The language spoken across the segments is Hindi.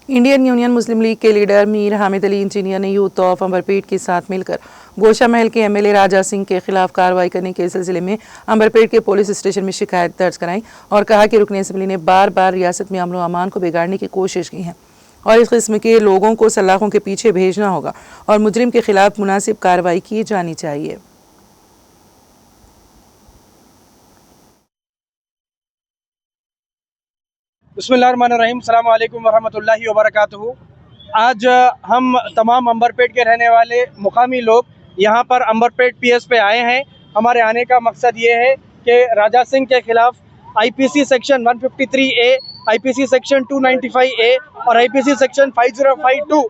इंडियन यूनियन मुस्लिम लीग के लीडर मीर हामिद अली इंजीनियर ने यूथ ऑफ अंबरपेट के साथ मिलकर गोशा महल के एमएलए राजा सिंह के खिलाफ कार्रवाई करने के सिलसिले में अंबरपेट के पुलिस स्टेशन में शिकायत दर्ज कराई और कहा कि रुकन असम्बली ने बार बार रियासत में अमन व अमान को बिगाड़ने की कोशिश की है और इस किस्म के लोगों को सलाखों के पीछे भेजना होगा और मुजरिम के खिलाफ मुनासिब कार्रवाई की जानी चाहिए। बिस्मिल्लाहिर्रहमानिर्रहीम, अस्सलाम वालेकुम वरहमतुल्लाहि वबरकातुहू। आज हम तमाम अंबरपेट के रहने वाले मुकामी लोग यहाँ पर अंबरपेट पीएस पे आए हैं। हमारे आने का मकसद ये है कि राजा सिंह के खिलाफ IPC section 153A, IPC section 295A और आईपीसी सेक्शन 5052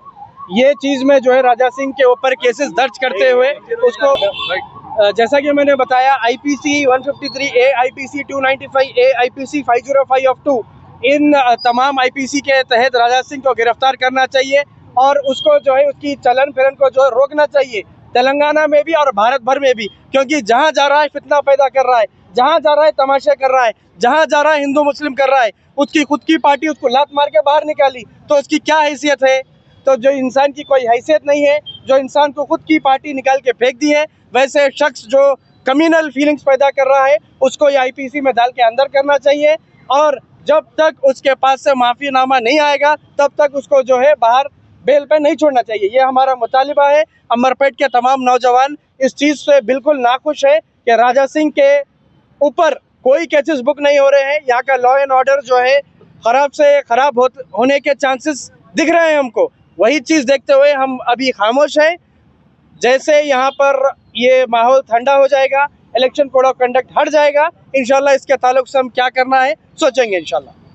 ये चीज़ में जो है राजा सिंह के ऊपर केसेस दर्ज करते हुए उसको जैसा कि मैंने बताया IPC 153A, IPC 295A, IPC 505 of 2 इन तमाम आईपीसी के तहत राजा सिंह को गिरफ्तार करना चाहिए और उसको जो है उसकी चलन फिरन को जो है रोकना चाहिए, तेलंगाना में भी और भारत भर में भी, क्योंकि जहां जा रहा है फितना पैदा कर रहा है, जहां जा रहा है तमाशे कर रहा है, जहां जा रहा है हिंदू मुस्लिम कर रहा है। उसकी खुद की पार्टी उसको लात मार के बाहर निकाली तो उसकी क्या हैसियत है? तो जो इंसान की कोई हैसियत नहीं है, जो इंसान को खुद की पार्टी निकाल के फेंक दी है, वैसे शख्स जो कम्युनल फीलिंग्स पैदा कर रहा है उसको ये आईपीसी में डाल के अंदर करना चाहिए और जब तक उसके पास से माफीनामा नहीं आएगा तब तक उसको जो है बाहर बेल पे नहीं छोड़ना चाहिए। ये हमारा मुतालिबा है। अंबरपेट के तमाम नौजवान इस चीज़ से बिल्कुल नाखुश है कि राजा सिंह के ऊपर कोई केसेस बुक नहीं हो रहे हैं। यहाँ का लॉ एंड ऑर्डर जो है ख़राब से ख़राब होने के चांसेस दिख रहे हैं हमको। वही चीज़ देखते हुए हम अभी खामोश हैं। जैसे यहाँ पर ये माहौल ठंडा हो जाएगा, इलेक्शन कोड ऑफ कंडक्ट हट जाएगा, इंशाल्लाह इसके ताल्लुक से हम क्या करना है सोचेंगे इंशाल्लाह।